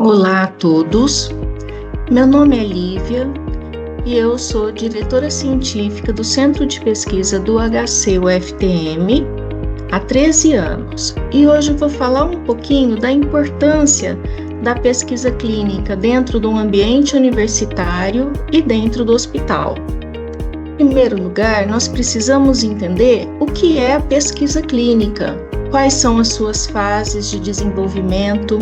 Olá a todos, meu nome é Lívia e eu sou diretora científica do Centro de Pesquisa do HC-UFTM há 13 anos e hoje eu vou falar um pouquinho da importância da pesquisa clínica dentro do ambiente universitário e dentro do hospital. Em primeiro lugar, nós precisamos entender o que é a pesquisa clínica, quais são as suas fases de desenvolvimento.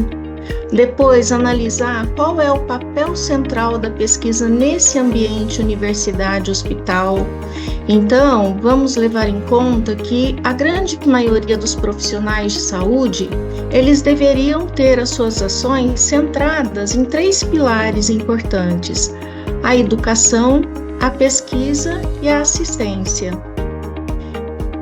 Depois, analisar qual é o papel central da pesquisa nesse ambiente universidade-hospital. Então, vamos levar em conta que a grande maioria dos profissionais de saúde, eles deveriam ter as suas ações centradas em 3 pilares importantes: a educação, a pesquisa e a assistência.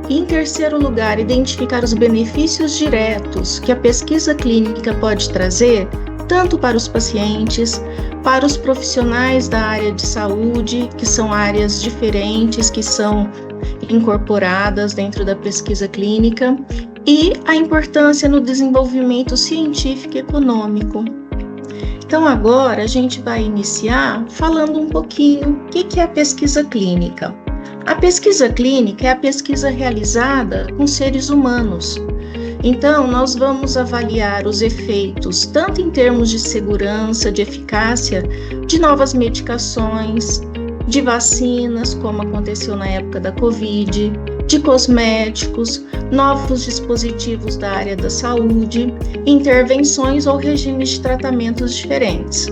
E, em terceiro lugar, identificar os benefícios diretos que a pesquisa clínica pode trazer, tanto para os pacientes, para os profissionais da área de saúde, que são áreas diferentes, que são incorporadas dentro da pesquisa clínica, e a importância no desenvolvimento científico e econômico. Então, agora a gente vai iniciar falando um pouquinho o que é a pesquisa clínica. A pesquisa clínica é a pesquisa realizada com seres humanos. Então, nós vamos avaliar os efeitos, tanto em termos de segurança, de eficácia, de novas medicações, de vacinas, como aconteceu na época da Covid, de cosméticos, novos dispositivos da área da saúde, intervenções ou regimes de tratamentos diferentes.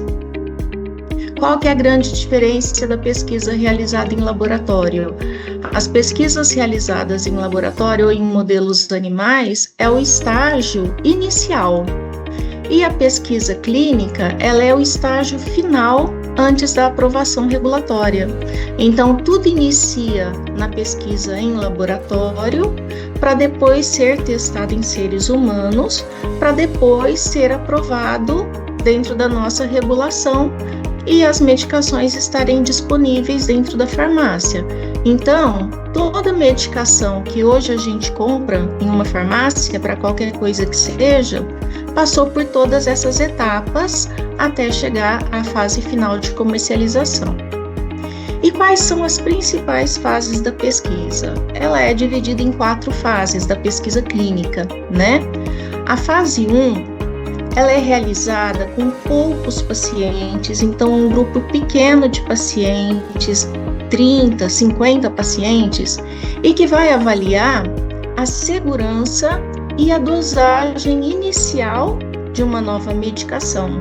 Qual que é a grande diferença da pesquisa realizada em laboratório? As pesquisas realizadas em laboratório ou em modelos animais é o estágio inicial. E a pesquisa clínica, ela é o estágio final antes da aprovação regulatória. Então, tudo inicia na pesquisa em laboratório, para depois ser testado em seres humanos, para depois ser aprovado dentro da nossa regulação e as medicações estarem disponíveis dentro da farmácia. Então, toda medicação que hoje a gente compra em uma farmácia, para qualquer coisa que seja, passou por todas essas etapas até chegar à fase final de comercialização. E quais são as principais fases da pesquisa? Ela é dividida em 4 fases da pesquisa clínica, né? A fase 1, ela é realizada com poucos pacientes, então um grupo pequeno de pacientes, 30, 50 pacientes, e que vai avaliar a segurança e a dosagem inicial de uma nova medicação.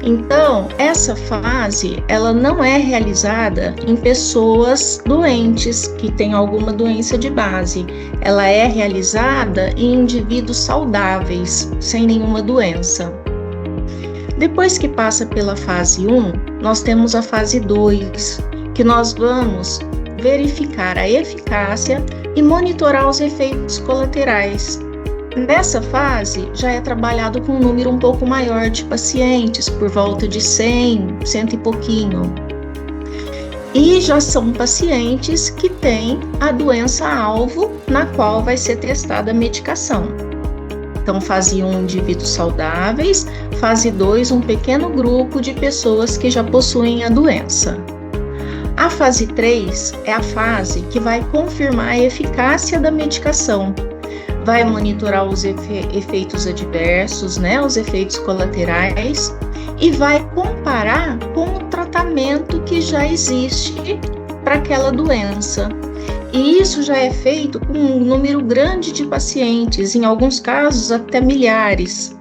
Então, essa fase, ela não é realizada em pessoas doentes, que têm alguma doença de base. Ela é realizada em indivíduos saudáveis, sem nenhuma doença. Depois que passa pela fase 1, nós temos a fase 2, que nós vamos verificar a eficácia e monitorar os efeitos colaterais. Nessa fase, já é trabalhado com um número um pouco maior de pacientes, por volta de 100 e pouquinho. E já são pacientes que têm a doença-alvo na qual vai ser testada a medicação. Então, fase 1, indivíduos saudáveis, fase 2, um pequeno grupo de pessoas que já possuem a doença. A fase 3 é a fase que vai confirmar a eficácia da medicação. Vai monitorar os efeitos adversos, né, os efeitos colaterais, e vai comparar com o tratamento que já existe para aquela doença. E isso já é feito com um número grande de pacientes, em alguns casos até milhares.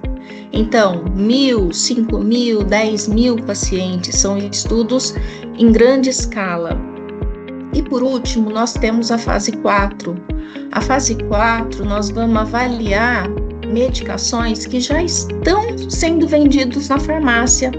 Então, 1.000, 5.000, 10.000 pacientes, são estudos em grande escala. E por último, nós temos a fase 4. A fase 4, nós vamos avaliar medicações que já estão sendo vendidos na farmácia.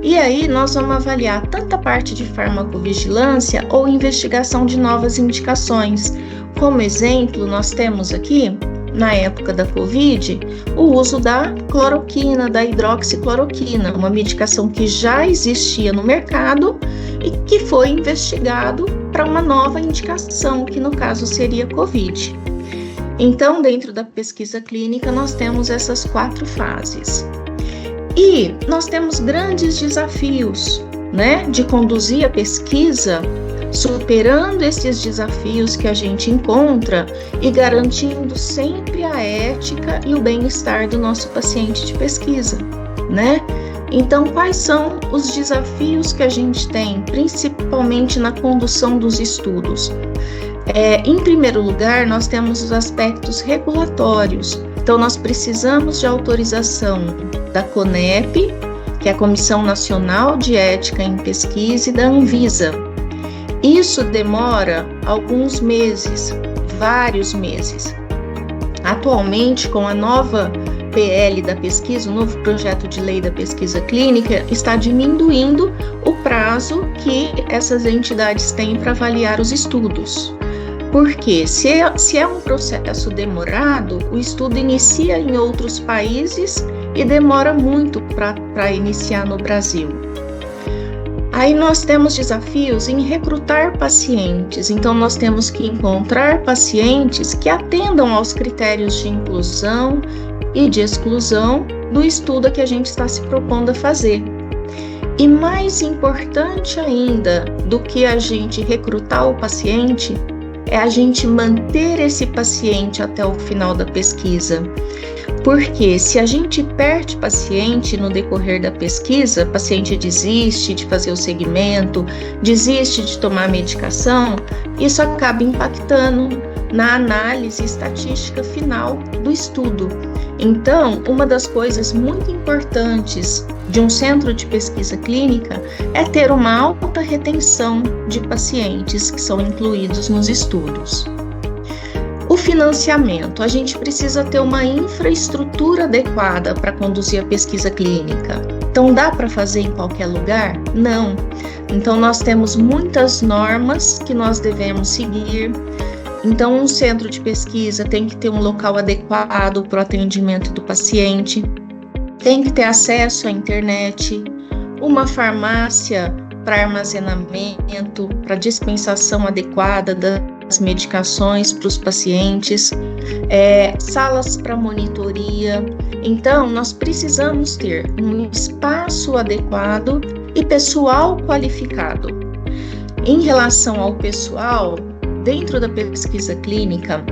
E aí nós vamos avaliar tanto a parte de farmacovigilância ou investigação de novas indicações. Como exemplo, nós temos aqui, na época da Covid, o uso da cloroquina, da hidroxicloroquina, uma medicação que já existia no mercado e que foi investigado para uma nova indicação, que no caso seria Covid. Então, dentro da pesquisa clínica, nós temos essas 4 fases. E nós temos grandes desafios, né, de conduzir a pesquisa, superando esses desafios que a gente encontra e garantindo sempre a ética e o bem-estar do nosso paciente de pesquisa, né? Então, quais são os desafios que a gente tem, principalmente na condução dos estudos? Em primeiro lugar, nós temos os aspectos regulatórios. Então, nós precisamos de autorização da CONEP, que é a Comissão Nacional de Ética em Pesquisa, e da Anvisa. Isso demora alguns meses, vários meses. Atualmente, com a nova PL da pesquisa, o novo projeto de lei da pesquisa clínica, está diminuindo o prazo que essas entidades têm para avaliar os estudos. Porque se é um processo demorado, o estudo inicia em outros países e demora muito para iniciar no Brasil. Aí nós temos desafios em recrutar pacientes, então nós temos que encontrar pacientes que atendam aos critérios de inclusão e de exclusão do estudo que a gente está se propondo a fazer. E mais importante ainda do que a gente recrutar o paciente, é a gente manter esse paciente até o final da pesquisa. Porque se a gente perde paciente no decorrer da pesquisa, o paciente desiste de fazer o segmento, desiste de tomar medicação, isso acaba impactando na análise estatística final do estudo. Então, uma das coisas muito importantes de um centro de pesquisa clínica é ter uma alta retenção de pacientes que são incluídos nos estudos. O financiamento, a gente precisa ter uma infraestrutura adequada para conduzir a pesquisa clínica. Então, dá para fazer em qualquer lugar? Não. Então, nós temos muitas normas que nós devemos seguir. Então, um centro de pesquisa tem que ter um local adequado para o atendimento do paciente, tem que ter acesso à internet, uma farmácia para armazenamento, para dispensação adequada das medicações para os pacientes, salas para monitoria. Então, nós precisamos ter um espaço adequado e pessoal qualificado. Em relação ao pessoal, dentro da pesquisa clínica,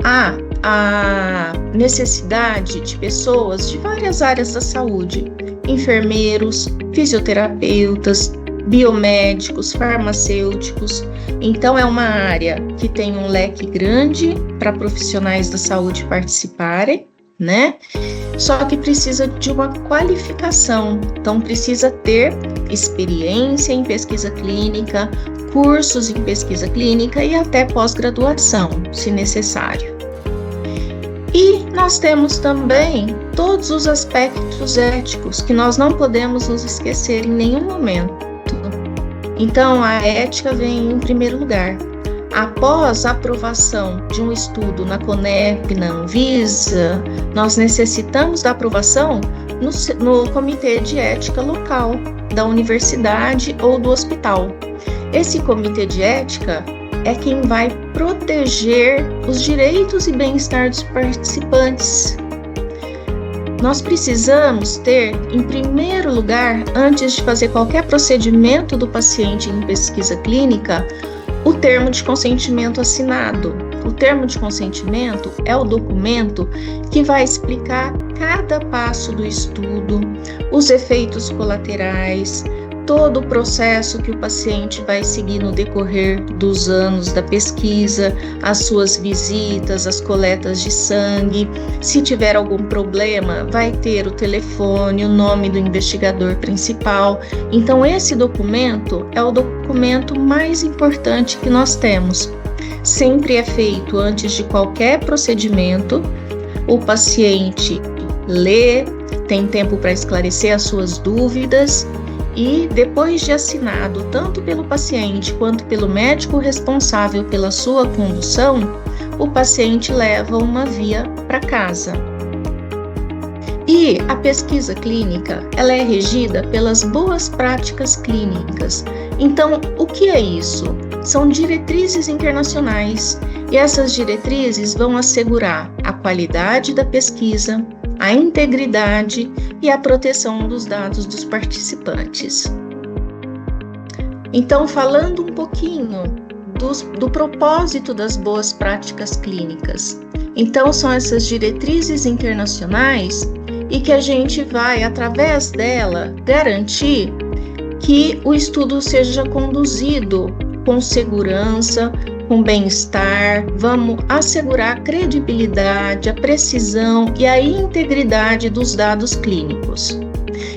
há a necessidade de pessoas de várias áreas da saúde, enfermeiros, fisioterapeutas, biomédicos, farmacêuticos. Então, é uma área que tem um leque grande para profissionais da saúde participarem, né? Só que precisa de uma qualificação, então precisa ter experiência em pesquisa clínica, cursos em pesquisa clínica e até pós-graduação, se necessário. E nós temos também todos os aspectos éticos que nós não podemos nos esquecer em nenhum momento. Então, a ética vem em primeiro lugar. Após a aprovação de um estudo na CONEP, na Anvisa, nós necessitamos da aprovação no Comitê de Ética local, da universidade ou do hospital. Esse Comitê de Ética é quem vai proteger os direitos e bem-estar dos participantes. Nós precisamos ter, em primeiro lugar, antes de fazer qualquer procedimento do paciente em pesquisa clínica, o termo de consentimento assinado. O termo de consentimento é o documento que vai explicar cada passo do estudo, os efeitos colaterais, todo o processo que o paciente vai seguir no decorrer dos anos da pesquisa, as suas visitas, as coletas de sangue. Se tiver algum problema, vai ter o telefone, o nome do investigador principal. Então, esse documento é o documento mais importante que nós temos. Sempre é feito antes de qualquer procedimento. O paciente lê, tem tempo para esclarecer as suas dúvidas. E depois de assinado tanto pelo paciente quanto pelo médico responsável pela sua condução, o paciente leva uma via para casa. E a pesquisa clínica, ela é regida pelas boas práticas clínicas. Então, o que é isso? São diretrizes internacionais e essas diretrizes vão assegurar a qualidade da pesquisa, a integridade e a proteção dos dados dos participantes. Então, falando um pouquinho do propósito das boas práticas clínicas. Então, são essas diretrizes internacionais e que a gente vai, através dela, garantir que o estudo seja conduzido com segurança, com bem-estar, vamos assegurar a credibilidade, a precisão e a integridade dos dados clínicos.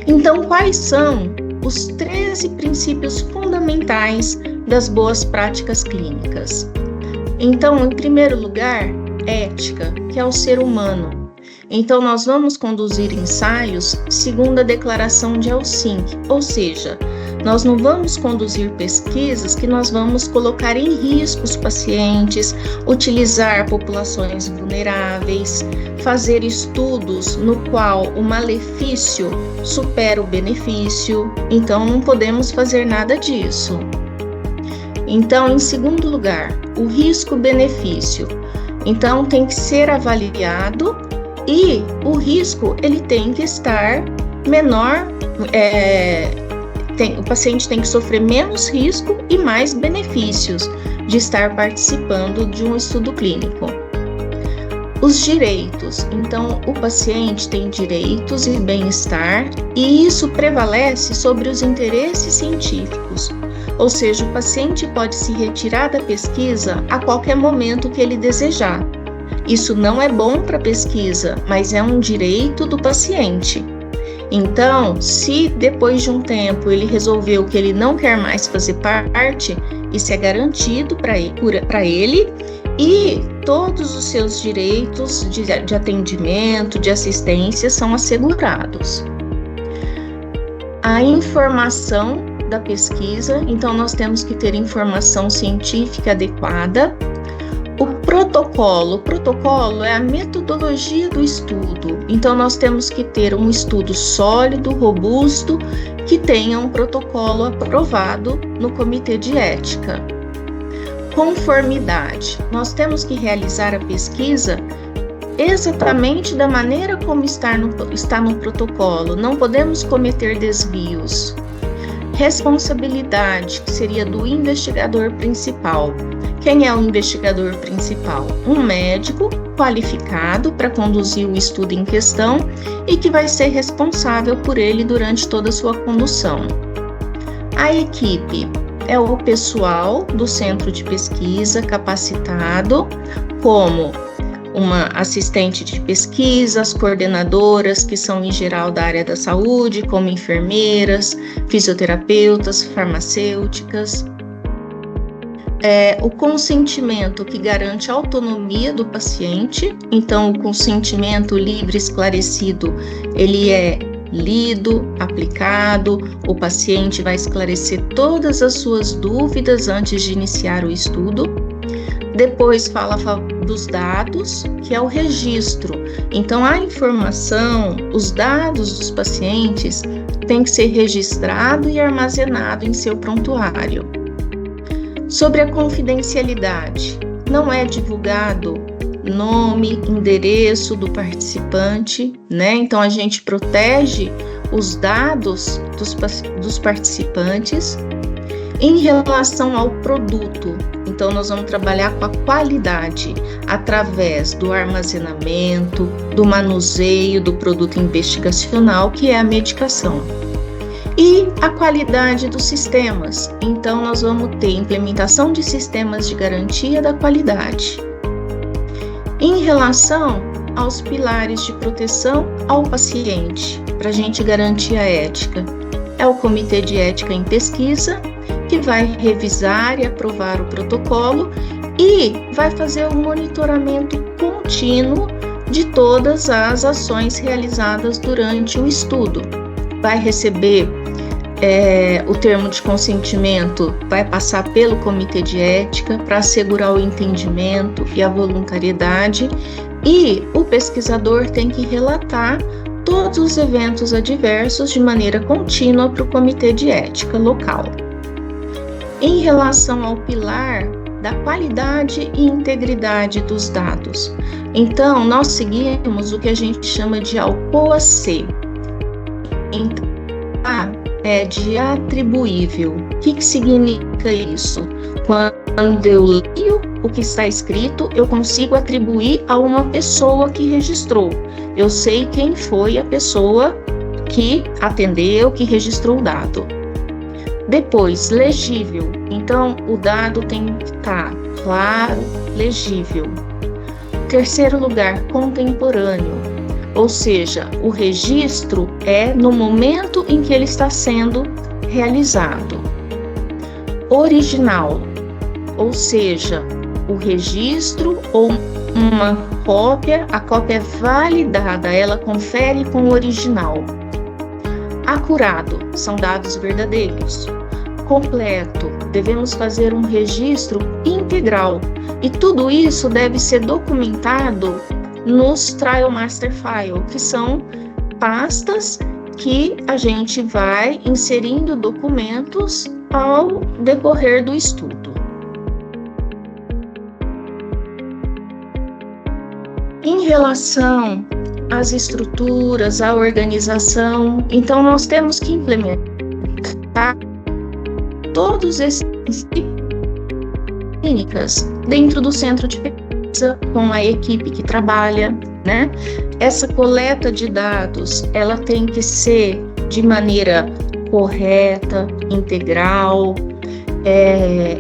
Então, quais são os 13 princípios fundamentais das boas práticas clínicas? Então, em primeiro lugar, ética, que é o ser humano. Então, nós vamos conduzir ensaios segundo a declaração de Helsinki, ou seja, nós não vamos conduzir pesquisas que nós vamos colocar em risco os pacientes, utilizar populações vulneráveis, fazer estudos no qual o malefício supera o benefício. Então, não podemos fazer nada disso. Então, em segundo lugar, o risco-benefício. Então, tem que ser avaliado e o risco ele tem que estar menor, o paciente tem que sofrer menos risco e mais benefícios de estar participando de um estudo clínico. Os direitos. Então, o paciente tem direitos e bem-estar e isso prevalece sobre os interesses científicos. Ou seja, o paciente pode se retirar da pesquisa a qualquer momento que ele desejar. Isso não é bom para a pesquisa, mas é um direito do paciente. Então, se depois de um tempo ele resolveu que ele não quer mais fazer parte, isso é garantido para ele e todos os seus direitos de atendimento, de assistência são assegurados. A informação da pesquisa, então nós temos que ter informação científica adequada. O protocolo é a metodologia do estudo, então nós temos que ter um estudo sólido, robusto, que tenha um protocolo aprovado no comitê de ética. Conformidade, nós temos que realizar a pesquisa exatamente da maneira como está no protocolo, não podemos cometer desvios. Responsabilidade, que seria do investigador principal. Quem é o investigador principal? Um médico qualificado para conduzir o estudo em questão e que vai ser responsável por ele durante toda a sua condução. A equipe é o pessoal do centro de pesquisa capacitado, como uma assistente de pesquisa, as coordenadoras, que são em geral da área da saúde, como enfermeiras, fisioterapeutas, farmacêuticas. O consentimento, que garante a autonomia do paciente. Então, o consentimento livre e esclarecido, ele é lido, aplicado, o paciente vai esclarecer todas as suas dúvidas antes de iniciar o estudo. Depois fala dos dados, que é o registro. Então, a informação, os dados dos pacientes tem que ser registrado e armazenado em seu prontuário. Sobre a confidencialidade, não é divulgado nome, endereço do participante, né? Então, a gente protege os dados dos participantes. Em relação ao produto, então nós vamos trabalhar com a qualidade através do armazenamento, do manuseio do produto investigacional, que é a medicação. E a qualidade dos sistemas, então nós vamos ter implementação de sistemas de garantia da qualidade. Em relação aos pilares de proteção ao paciente, para a gente garantir a ética, é o Comitê de Ética em Pesquisa, que vai revisar e aprovar o protocolo e vai fazer o monitoramento contínuo de todas as ações realizadas durante o estudo. Vai receber o termo de consentimento, vai passar pelo Comitê de Ética para assegurar o entendimento e a voluntariedade, e o pesquisador tem que relatar todos os eventos adversos de maneira contínua para o Comitê de Ética local. Em relação ao pilar da qualidade e integridade dos dados. Então, nós seguimos o que a gente chama de ALCOA-C. Então, A é de atribuível. O que significa isso? Quando eu leio o que está escrito, eu consigo atribuir a uma pessoa que registrou. Eu sei quem foi a pessoa que atendeu, que registrou o dado. Depois, legível. Então, o dado tem que estar claro, legível. Terceiro lugar, contemporâneo. Ou seja, o registro é no momento em que ele está sendo realizado. Original. Ou seja, o registro ou uma cópia, a cópia é validada, ela confere com o original. Acurado, são dados verdadeiros. Completo, devemos fazer um registro integral. E tudo isso deve ser documentado nos Trial Master File, que são pastas que a gente vai inserindo documentos ao decorrer do estudo. Em relação às estruturas, à organização, então nós temos que implementar todos esses clínicas dentro do centro de pesquisa com a equipe que trabalha, né? Essa coleta de dados, ela tem que ser de maneira correta, integral,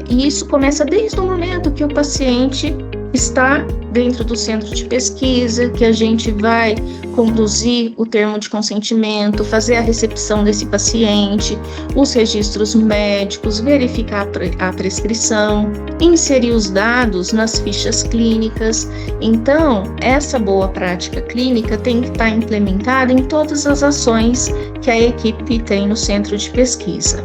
e isso começa desde o momento que o paciente está dentro do centro de pesquisa, que a gente vai conduzir o termo de consentimento, fazer a recepção desse paciente, os registros médicos, verificar a prescrição, inserir os dados nas fichas clínicas. Então, essa boa prática clínica tem que estar implementada em todas as ações que a equipe tem no centro de pesquisa.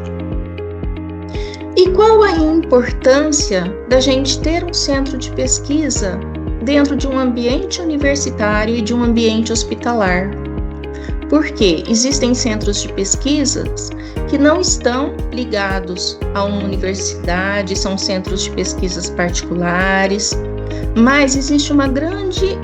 E qual a importância da gente ter um centro de pesquisa dentro de um ambiente universitário e de um ambiente hospitalar? Porque existem centros de pesquisas que não estão ligados a uma universidade, são centros de pesquisas particulares, mas existe uma grande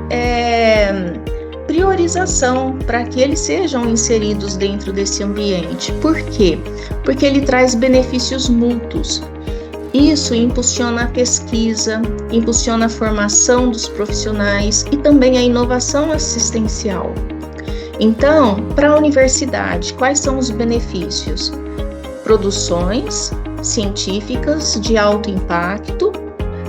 priorização para que eles sejam inseridos dentro desse ambiente. Por quê? Porque ele traz benefícios mútuos. Isso impulsiona a pesquisa, impulsiona a formação dos profissionais e também a inovação assistencial. Então, para a universidade, quais são os benefícios? Produções científicas de alto impacto,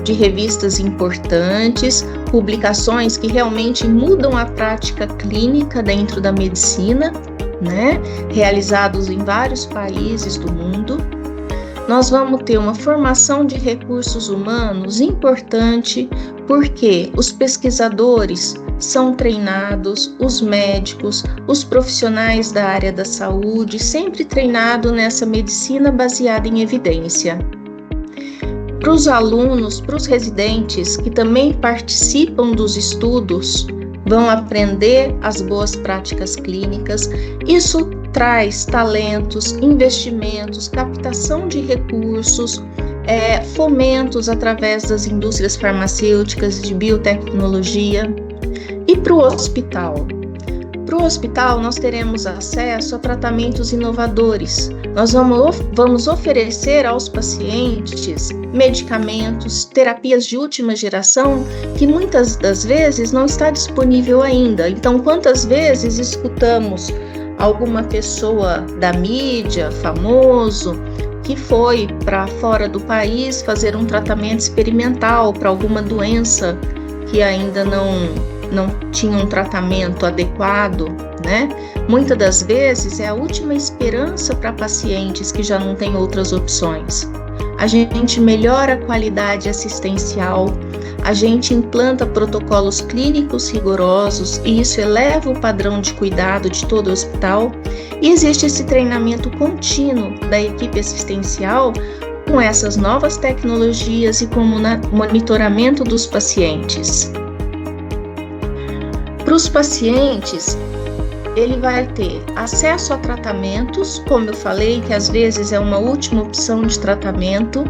de revistas importantes, publicações que realmente mudam a prática clínica dentro da medicina, né? Realizados em vários países do mundo. Nós vamos ter uma formação de recursos humanos importante, porque os pesquisadores são treinados, os médicos, os profissionais da área da saúde, sempre treinado nessa medicina baseada em evidência. Para os alunos, para os residentes que também participam dos estudos, vão aprender as boas práticas clínicas. Isso traz talentos, investimentos, captação de recursos, fomentos através das indústrias farmacêuticas, de biotecnologia. E para o hospital? Para o hospital, nós teremos acesso a tratamentos inovadores. Nós vamos oferecer aos pacientes medicamentos, terapias de última geração, que muitas das vezes não está disponível ainda. Então, quantas vezes escutamos alguma pessoa da mídia, famoso, que foi para fora do país fazer um tratamento experimental para alguma doença que ainda não tinha um tratamento adequado, né? Muitas das vezes é a última esperança para pacientes que já não têm outras opções. A gente melhora a qualidade assistencial, a gente implanta protocolos clínicos rigorosos e isso eleva o padrão de cuidado de todo o hospital. E existe esse treinamento contínuo da equipe assistencial com essas novas tecnologias e com o monitoramento dos pacientes. Para os pacientes, ele vai ter acesso a tratamentos, como eu falei, que às vezes é uma última opção de tratamento,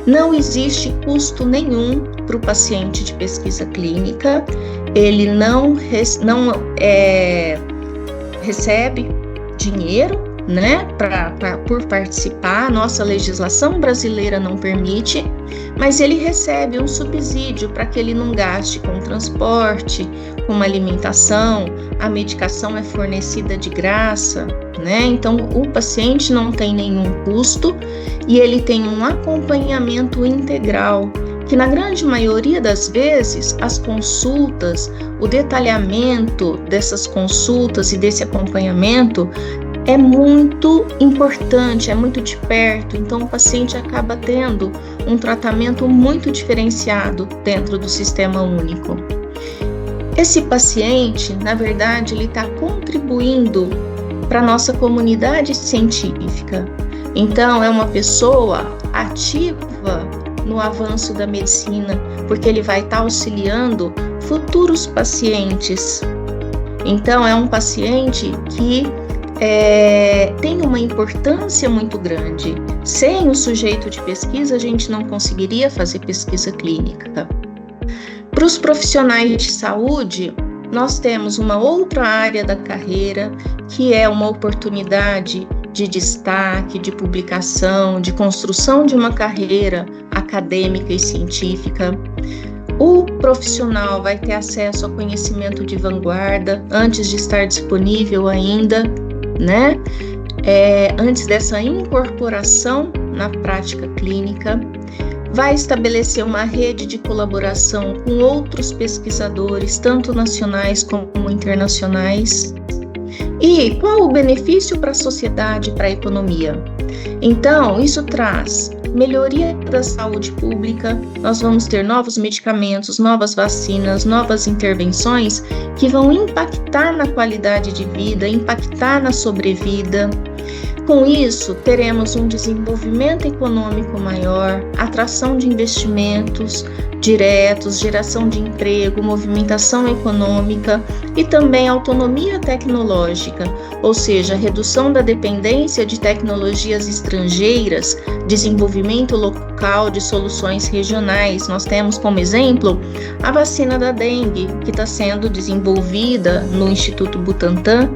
Não existe custo nenhum para o paciente de pesquisa clínica, ele não recebe dinheiro, né, por participar. Nossa legislação brasileira não permite, mas ele recebe um subsídio para que ele não gaste com transporte, com alimentação, a medicação é fornecida de graça, né? Então o paciente não tem nenhum custo e ele tem um acompanhamento integral, que na grande maioria das vezes as consultas, o detalhamento dessas consultas e desse acompanhamento é muito importante, é muito de perto, então o paciente acaba tendo um tratamento muito diferenciado dentro do sistema único. Esse paciente, na verdade, ele está contribuindo para a nossa comunidade científica. Então, é uma pessoa ativa no avanço da medicina, porque ele vai estar auxiliando futuros pacientes. Então, é um paciente que tem uma importância muito grande. Sem o sujeito de pesquisa, a gente não conseguiria fazer pesquisa clínica. Para os profissionais de saúde, nós temos uma outra área da carreira, que é uma oportunidade de destaque, de publicação, de construção de uma carreira acadêmica e científica. O profissional vai ter acesso a conhecimento de vanguarda antes de estar disponível ainda, né? Antes dessa incorporação na prática clínica, vai estabelecer uma rede de colaboração com outros pesquisadores, tanto nacionais como internacionais. E qual o benefício para a sociedade, para a economia? Então, isso traz melhoria da saúde pública, nós vamos ter novos medicamentos, novas vacinas, novas intervenções que vão impactar na qualidade de vida, impactar na sobrevida. Com isso, teremos um desenvolvimento econômico maior, atração de investimentos diretos, geração de emprego, movimentação econômica e também autonomia tecnológica, ou seja, redução da dependência de tecnologias estrangeiras, desenvolvimento local de soluções regionais. Nós temos como exemplo a vacina da dengue, que está sendo desenvolvida no Instituto Butantan,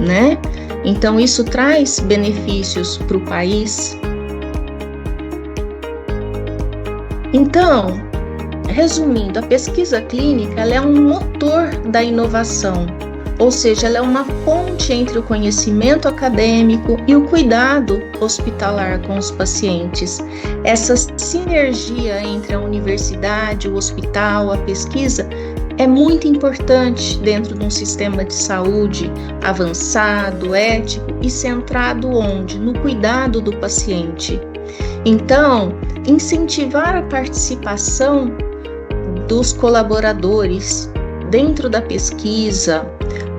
né? Então, isso traz benefícios para o país. Então, resumindo, a pesquisa clínica ela é um motor da inovação, ou seja, ela é uma ponte entre o conhecimento acadêmico e o cuidado hospitalar com os pacientes. Essa sinergia entre a universidade, o hospital, a pesquisa é muito importante dentro de um sistema de saúde avançado, ético e centrado onde? No cuidado do paciente. Então, incentivar a participação dos colaboradores dentro da pesquisa,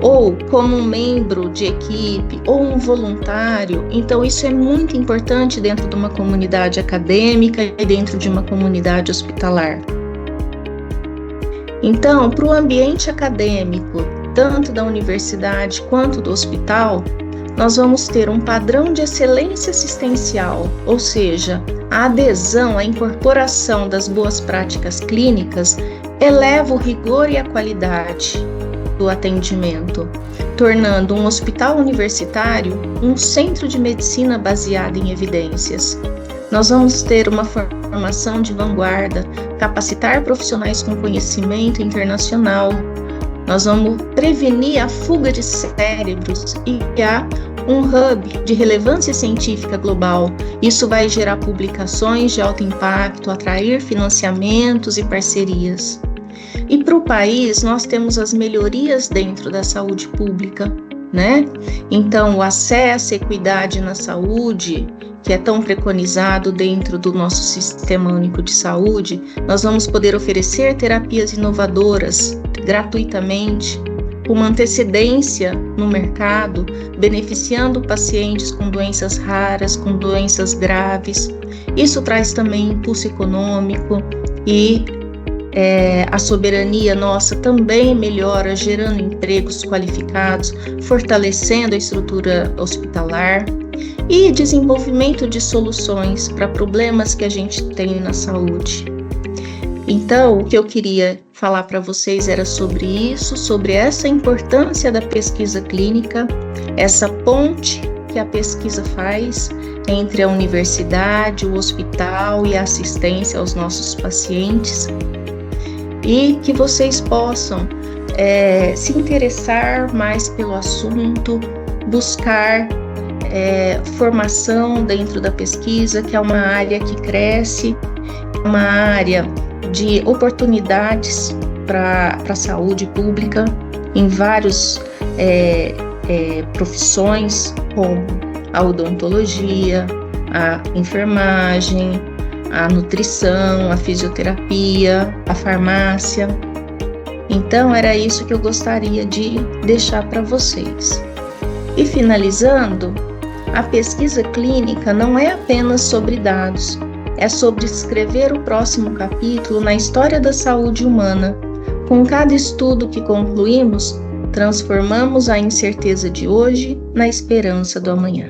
ou como um membro de equipe, ou um voluntário, então isso é muito importante dentro de uma comunidade acadêmica e dentro de uma comunidade hospitalar. Então, para o ambiente acadêmico, tanto da universidade quanto do hospital, nós vamos ter um padrão de excelência assistencial, ou seja, a adesão, a incorporação das boas práticas clínicas eleva o rigor e a qualidade do atendimento, tornando um hospital universitário um centro de medicina baseado em evidências. Nós vamos ter uma formação de vanguarda, capacitar profissionais com conhecimento internacional. Nós vamos prevenir a fuga de cérebros e criar um hub de relevância científica global. Isso vai gerar publicações de alto impacto, atrair financiamentos e parcerias. E para o país, nós temos as melhorias dentro da saúde pública, né? Então, o acesso e equidade na saúde, que é tão preconizado dentro do nosso Sistema Único de Saúde, nós vamos poder oferecer terapias inovadoras gratuitamente, com uma antecedência no mercado, beneficiando pacientes com doenças raras, com doenças graves. Isso traz também impulso econômico e a soberania nossa também melhora, gerando empregos qualificados, fortalecendo a estrutura hospitalar. e desenvolvimento de soluções para problemas que a gente tem na saúde. Então, o que eu queria falar para vocês era sobre isso, sobre essa importância da pesquisa clínica, essa ponte que a pesquisa faz entre a universidade, o hospital e a assistência aos nossos pacientes, e que vocês possam se interessar mais pelo assunto, buscar formação dentro da pesquisa, que é uma área que cresce, uma área de oportunidades para a saúde pública em várias profissões, como a odontologia, a enfermagem, a nutrição, a fisioterapia, a farmácia. Então, era isso que eu gostaria de deixar para vocês. E finalizando, a pesquisa clínica não é apenas sobre dados, é sobre escrever o próximo capítulo na história da saúde humana. Com cada estudo que concluímos, transformamos a incerteza de hoje na esperança do amanhã.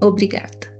Obrigada.